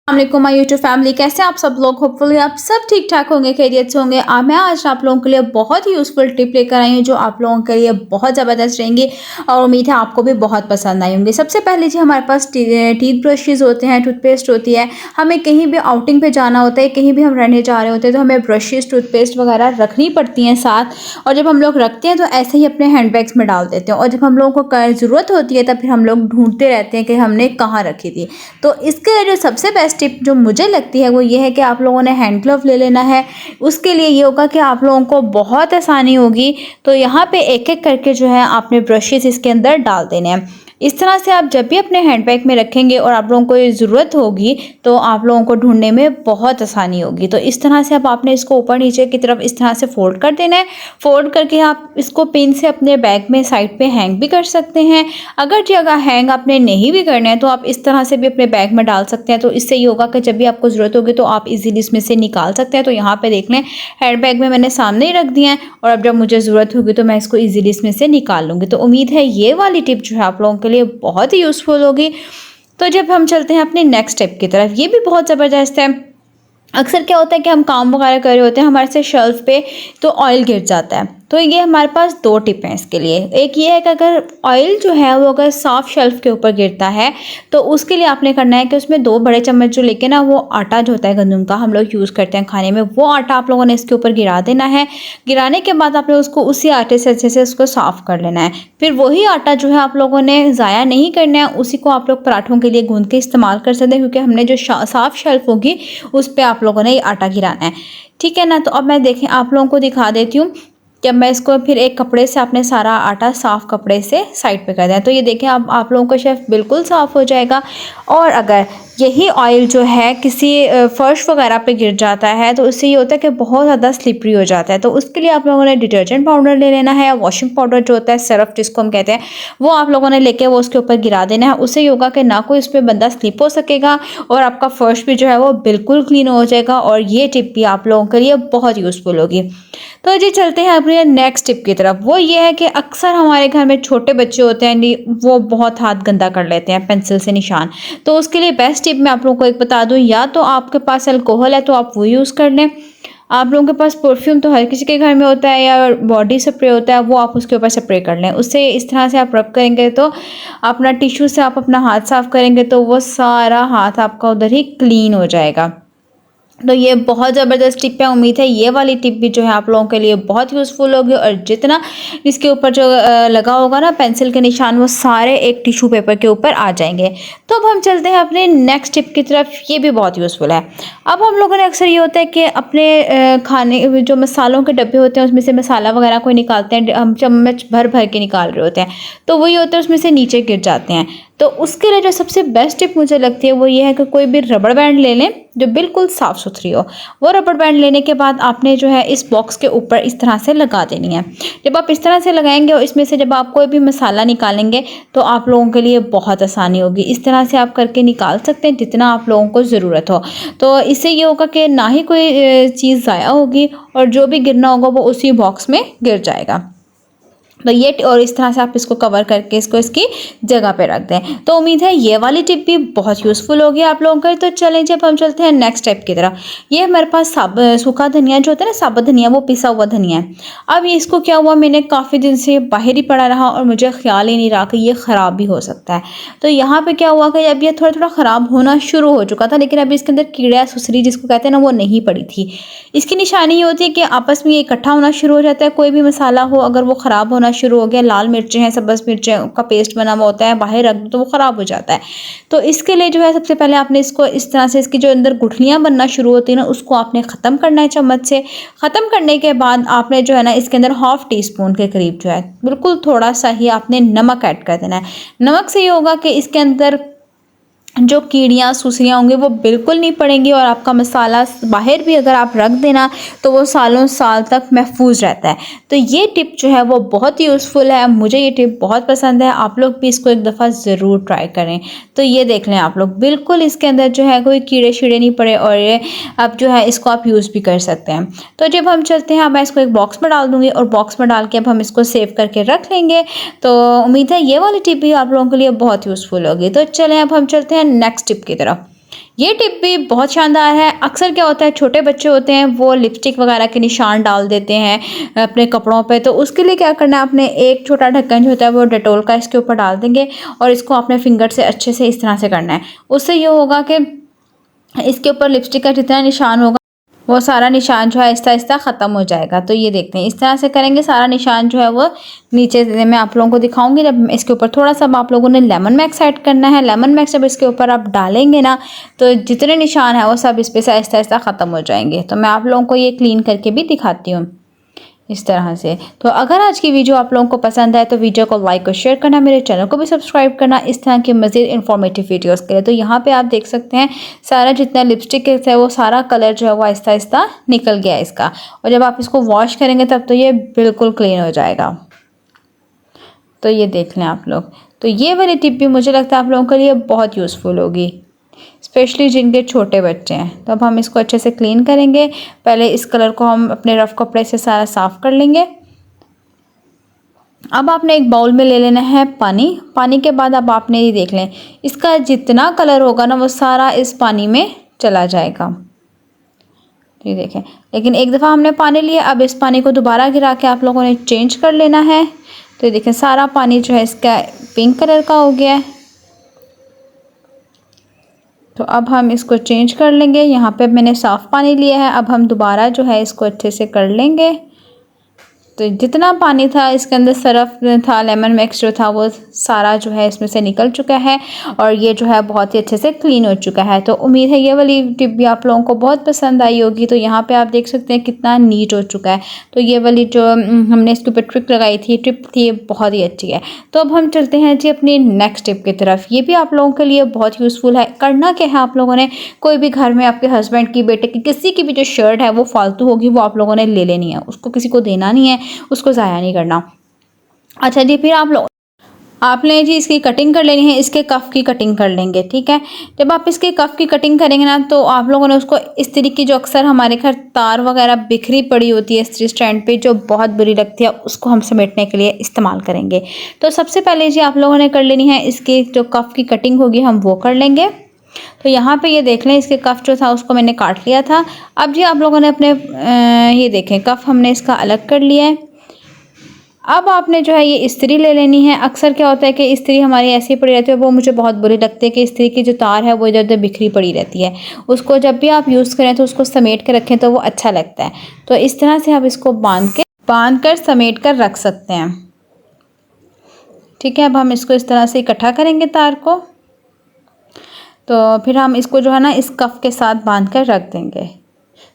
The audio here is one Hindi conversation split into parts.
अस्सलाम माय यूट्यूब फैमिली, कैसे आप सब लोग। होपफुली आप सब ठीक ठाक होंगे, खैरियत से होंगे। मैं आज आप लोगों के लिए बहुत ही यूज़फुल टिप लेकर आई हूँ जो आप लोगों के लिए बहुत ज़बरदस्त रहेंगी और उम्मीद है आपको भी बहुत पसंद आई होंगी। सबसे पहले जी हमारे पास टीथ ब्रशेज़ होते हैं, टूथपेस्ट होती है। हमें कहीं भी आउटिंग पे जाना होता है, कहीं भी हम रहने जा रहे होते हैं तो हमें ब्रशेज़ टूथपेस्ट वगैरह रखनी पड़ती हैं साथ। और जब हम लोग रखते हैं तो ऐसे ही अपने हैंड बैग्स में डाल देते हैं और जब हम लोगों को ज़रूरत होती है तब फिर हम लोग ढूंढते रहते हैं कि हमने कहाँ रखी थी। तो इसके लिए जो सबसे बेस्ट टिप जो मुझे लगती है वो ये है कि आप लोगों ने हैंड ग्लव ले लेना है। उसके लिए ये होगा कि आप लोगों को बहुत आसानी होगी। तो यहाँ पे एक एक करके जो है आपने ब्रशेस इसके अंदर डाल देने हैं। इस तरह से आप जब भी अपने हैंड बैग में रखेंगे और आप लोगों को ये ज़रूरत होगी तो आप लोगों को ढूंढने में बहुत आसानी होगी। तो इस तरह से अब आपने इसको ऊपर नीचे की तरफ इस तरह से फोल्ड कर देना है। फोल्ड करके आप इसको पिन से अपने बैग में साइड पे हैंग भी कर सकते हैं। अगर जी अगर हैंग आपने नहीं भी करना है तो आप इस तरह से भी अपने बैग में डाल सकते हैं। तो इससे ये होगा कि जब भी आपको ज़रूरत होगी तो आप इजीली इसमें से निकाल सकते हैं। तो यहाँ पे देख लें, हैंड बैग में मैंने सामने ही रख दिया है और अब जब मुझे ज़रूरत होगी तो मैं इसको इजीली इसमें से निकाल लूँगी। तो उम्मीद है ये वाली टिप जो है आप लोगों के लिए बहुत ही यूज़फुल होगी। तो जब हम चलते हैं अपनी नेक्स्ट स्टेप की तरफ, ये भी बहुत ज़बरदस्त है। अक्सर क्या होता है कि हम काम वगैरह कर रहे होते हैं, हमारे से शेल्फ पे तो ऑयल गिर जाता है। तो ये हमारे पास दो टिप हैं इसके लिए। एक ये है कि अगर ऑयल जो है वो अगर साफ शेल्फ के ऊपर गिरता है तो उसके लिए आपने करना है कि उसमें 2 बड़े चम्मच जो लेके ना वो आटा जो होता है गंदम का हम लोग यूज़ करते हैं खाने में, वो आटा आप लोगों ने इसके ऊपर गिरा देना है। गिराने के बाद आपने उसको उसी आटे से अच्छे से उसको साफ़ कर लेना है। फिर वही आटा जो है आप लोगों ने ज़ाया नहीं करना है, उसी को आप लोग पराठों के लिए गूँध के इस्तेमाल कर सकते हैं क्योंकि हमने जो साफ़ शेल्फ होगी उस पर आप लोगों ने ये आटा गिराना है। ठीक है ना। तो अब मैं देखें आप लोगों को दिखा देती हूँ। जब मैं इसको फिर एक कपड़े से आपने सारा आटा साफ़ कपड़े से साइड पे कर दिया तो ये देखें अब आप लोगों का शेल्फ बिल्कुल साफ़ हो जाएगा। और अगर यही ऑयल जो है किसी फर्श वगैरह पे गिर जाता है तो उससे ये होता है कि बहुत ज़्यादा स्लिपरी हो जाता है। तो उसके लिए आप लोगों ने डिटर्जेंट पाउडर ले लेना है, वॉशिंग पाउडर जो होता है, सर्फ जिसको हम कहते हैं, वो आप लोगों ने लेके वो उसके ऊपर गिरा देना है। उससे ये होगा कि ना कोई उस पर बंदा स्लिप हो सकेगा और आपका फर्श भी जो है वो बिल्कुल क्लीन हो जाएगा। और ये टिप भी आप लोगों के लिए बहुत यूज़फुल होगी। तो जी चलते हैं अपने नेक्स्ट टिप की तरफ। वो ये है कि अक्सर हमारे घर में छोटे बच्चे होते हैं, वो बहुत हाथ गंदा कर लेते हैं पेंसिल से निशान। तो उसके लिए बेस्ट टिप मैं आप लोगों को एक बता दूं, या तो आपके पास अल्कोहल है तो आप वो यूज़ कर लें। आप लोगों के पास परफ्यूम तो हर किसी के घर में होता है या बॉडी स्प्रे होता है, वो आप उसके ऊपर स्प्रे कर लें। उससे इस तरह से आप रब करेंगे तो अपना टिश्यू से आप अपना हाथ साफ़ करेंगे तो वो सारा हाथ आपका उधर ही क्लीन हो जाएगा। तो ये बहुत ज़बरदस्त टिप है। उम्मीद है ये वाली टिप भी जो है आप लोगों के लिए बहुत यूज़फुल होगी और जितना इसके ऊपर जो लगा होगा ना पेंसिल के निशान वो सारे एक टिश्यू पेपर के ऊपर आ जाएंगे। तो अब हम चलते हैं अपने नेक्स्ट टिप की तरफ। ये भी बहुत यूज़फुल है। अब हम लोगों ने अक्सर ये होता है कि अपने खाने जो मसालों के डब्बे होते हैं उसमें से मसाला वगैरह कोई निकालते हैं, हम चम्मच भर भर के निकाल रहे होते हैं तो वही होता है उसमें से नीचे गिर जाते हैं। तो उसके लिए जो सबसे बेस्ट टिप मुझे लगती है वो ये है कि कोई भी रबड़ बैंड ले लें जो बिल्कुल साफ़ सुथरी हो। वो रबड़ बैंड लेने के बाद आपने जो है इस बॉक्स के ऊपर इस तरह से लगा देनी है। जब आप इस तरह से लगाएंगे और इसमें से जब आप कोई भी मसाला निकालेंगे तो आप लोगों के लिए बहुत आसानी होगी। इस तरह से आप करके निकाल सकते हैं जितना आप लोगों को ज़रूरत हो। तो इससे ये होगा कि ना ही कोई चीज़ ज़ाया होगी और जो भी गिरना होगा वो उसी बॉक्स में गिर जाएगा। तो ये और इस तरह से आप इसको कवर करके इसको इसकी जगह पे रख दें। तो उम्मीद है ये वाली टिप भी बहुत यूज़फुल होगी आप लोगों को। तो चलें जब हम चलते हैं नेक्स्ट स्टेप की तरफ। ये हमारे पास सूखा धनिया जो होता है ना, साबुत धनिया, वो पिसा हुआ धनिया है। अब ये इसको क्या हुआ, मैंने काफ़ी दिन से बाहर ही पड़ा रहा और मुझे ख्याल ही नहीं रहा कि ये ख़राब भी हो सकता है। तो यहाँ पर क्या हुआ कि अब ये थोड़ा थोड़ा ख़राब होना शुरू हो चुका था लेकिन अभी इसके अंदर कीड़ा सुसरी जिसको कहते हैं ना वो नहीं पड़ी थी। इसकी निशानी ये होती है कि आपस में ये इकट्ठा होना शुरू हो जाता है। कोई भी मसाला हो अगर वो ख़राब होना शुरू हो गया, लाल मिर्चें हैं, सब्ज़ मिर्चें का पेस्ट बना हुआ होता है, बाहर रख दो तो वो ख़राब हो जाता है। तो इसके लिए जो है सबसे पहले आपने इसको इस तरह से इसकी जो अंदर गुठलियाँ बनना शुरू होती है ना उसको आपने ख़त्म करना है चम्मच से। ख़त्म करने के बाद आपने जो है ना इसके अंदर ½ टीस्पून के करीब जो है बिल्कुल थोड़ा सा ही आपने नमक ऐड कर देना है। नमक से ये होगा कि इसके अंदर जो कीड़ियाँ सुसरियाँ होंगी वो बिल्कुल नहीं पड़ेंगी और आपका मसाला बाहर भी अगर आप रख देना तो वो सालों साल तक महफूज रहता है। तो ये टिप जो है वो बहुत यूज़फुल है। मुझे ये टिप बहुत पसंद है। आप लोग भी इसको एक दफ़ा ज़रूर ट्राई करें। तो ये देख लें आप लोग, बिल्कुल इसके अंदर जो है कोई कीड़े शीड़े नहीं पड़े और ये अब जो है इसको आप यूज़ भी कर सकते हैं। तो जब हम चलते हैं, मैं इसको एक बॉक्स में डाल दूँगी और बॉक्स में डाल के अब हम इसको सेव करके रख लेंगे। तो उम्मीद है ये वाली टिप भी आप लोगों के लिए बहुत यूज़फुल होगी। तो चलें अब हम चलते हैं नेक्स्ट टिप की तरफ। ये टिप भी बहुत शानदार है। अक्सर क्या होता है, छोटे बच्चे होते हैं वो लिपस्टिक वगैरह के निशान डाल देते हैं अपने कपड़ों पे, तो उसके लिए क्या करना है, आपने एक छोटा ढक्कन जो होता है वो डेटॉल का इसके ऊपर डाल देंगे और इसको अपने फिंगर से अच्छे से इस तरह से करना है। उससे ये होगा कि इसके ऊपर लिपस्टिक का जितना निशान होगा वो सारा निशान जो है आहिस्ता आहिस्ता ख़त्म हो जाएगा। तो ये देखते हैं, इस तरह से करेंगे, सारा निशान जो है वो नीचे मैं आप लोगों को दिखाऊंगी। जब इसके ऊपर थोड़ा सा आप लोगों ने लेमन मैक्स ऐड करना है। लेमन मैक्स जब इसके ऊपर आप डालेंगे ना, तो जितने निशान है वो सब इस पे से आहिस्ता आहिस्ता ख़त्म हो जाएंगे। तो मैं आप लोगों को ये क्लीन करके भी दिखाती हूँ इस तरह से। तो अगर आज की वीडियो आप लोगों को पसंद आए तो वीडियो को लाइक और शेयर करना, मेरे चैनल को भी सब्सक्राइब करना इस तरह के मज़ीद इन्फॉर्मेटिव वीडियोस के लिए। तो यहाँ पे आप देख सकते हैं सारा जितना लिपस्टिक है वो सारा कलर जो है वो आहिस्ता आहिस्ता निकल गया है इसका। और जब आप इसको वॉश करेंगे तब तो ये बिल्कुल क्लीन हो जाएगा। तो ये देख लें आप लोग। तो ये वाली टिप भी मुझे लगता है आप लोगों के लिए बहुत यूज़फुल होगी, स्पेशली जिनके छोटे बच्चे हैं। तो अब हम इसको अच्छे से क्लीन करेंगे। पहले इस कलर को हम अपने रफ कपड़े से सारा साफ़ कर लेंगे। अब आपने एक बाउल में ले लेना है पानी। पानी के बाद अब आपने ये देख लें, इसका जितना कलर होगा ना वो सारा इस पानी में चला जाएगा। ये देखें, लेकिन एक दफ़ा हमने पानी लिया, अब इस पानी को दोबारा गिरा के आप लोगों ने चेंज कर लेना है। तो ये देखें, सारा पानी जो है इसका पिंक कलर का हो गया है। तो अब हम इसको चेंज कर लेंगे। यहाँ पे मैंने साफ़ पानी लिया है। अब हम दोबारा जो है इसको अच्छे से कर लेंगे। तो जितना पानी था इसके अंदर सरफ था, लेमन मिक्स जो था वो सारा जो है इसमें से निकल चुका है और ये जो है बहुत ही अच्छे से क्लीन हो चुका है। तो उम्मीद है ये वाली टिप भी आप लोगों को बहुत पसंद आई होगी। तो यहाँ पे आप देख सकते हैं कितना नीट हो चुका है। तो ये वाली जो हमने इसके ऊपर ट्रिक लगाई थी, टिप थी, ये बहुत ही अच्छी है। तो अब हम चलते हैं जी अपनी नेक्स्ट टिप की तरफ। ये भी आप लोगों के लिए बहुत यूज़फुल है। करना क्या है, आप लोगों ने कोई भी घर में आपके हस्बैंड की, बेटे की, किसी की भी जो शर्ट है वो फालतू होगी वो आप लोगों ने ले लेनी है, उसको किसी को देना नहीं है, उसको ज़ाया नहीं करना। अच्छा जी, फिर आपने जी इसकी कटिंग कर लेनी है। इसके कफ़ की कटिंग कर लेंगे, ठीक है। जब आप इसके कफ़ की कटिंग करेंगे ना, तो आप लोगों ने उसको इस तरीके की, जो अक्सर हमारे घर तार वगैरह बिखरी पड़ी होती है इस्त्री स्टैंड पे, जो बहुत बुरी लगती है, उसको हम समेटने के लिए इस्तेमाल करेंगे। तो सबसे पहले जी आप लोगों ने कर लेनी है, इसकी जो कफ़ की कटिंग होगी हम वो कर लेंगे। तो यहाँ पे ये देख लें, इसके कफ़ जो था उसको मैंने काट लिया था। अब जी आप लोगों ने अपने ये देखें, कफ़ हमने इसका अलग कर लिया है। अब आपने जो है ये इस्त्री ले लेनी है। अक्सर क्या होता है कि इस्त्री हमारी ऐसी पड़ी रहती है, वो मुझे बहुत बुरी लगती है कि इस्त्री की जो तार है वो इधर उधर बिखरी पड़ी रहती है। उसको जब भी आप यूज़ करें तो उसको समेट के रखें तो वो अच्छा लगता है। तो इस तरह से आप इसको बांध कर समेट कर रख सकते हैं, ठीक है। अब हम इसको इस तरह से इकट्ठा करेंगे तार को। तो फिर हम इसको जो है ना इस कफ़ के साथ बांध कर रख देंगे।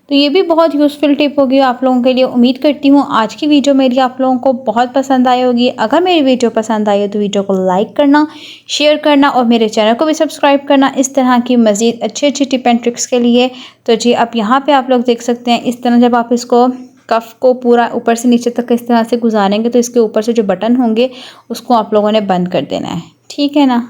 तो ये भी बहुत यूज़फुल टिप होगी आप लोगों के लिए। उम्मीद करती हूँ आज की वीडियो मेरी आप लोगों को बहुत पसंद आई होगी। अगर मेरी वीडियो पसंद आई हो तो वीडियो को लाइक करना, शेयर करना और मेरे चैनल को भी सब्सक्राइब करना इस तरह की मज़ीद अच्छी अच्छी टिप एंड ट्रिक्स के लिए। तो जी अब यहाँ पे आप लोग देख सकते हैं, इस तरह जब आप इसको कफ़ को पूरा ऊपर से नीचे तक इस तरह से गुजारेंगे तो इसके ऊपर से जो बटन होंगे उसको आप लोगों ने बंद कर देना है, ठीक है ना।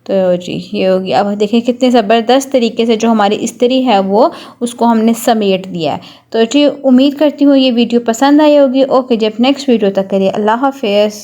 तो जी ये होगी। अब देखिए कितने ज़बरदस्त तरीके से जो हमारी इस्त्री है वो उसको हमने समेट दिया है। तो जी उम्मीद करती हूँ ये वीडियो पसंद आई होगी। ओके, जब नेक्स्ट वीडियो तक के लिए अल्लाह हाफ़िज़।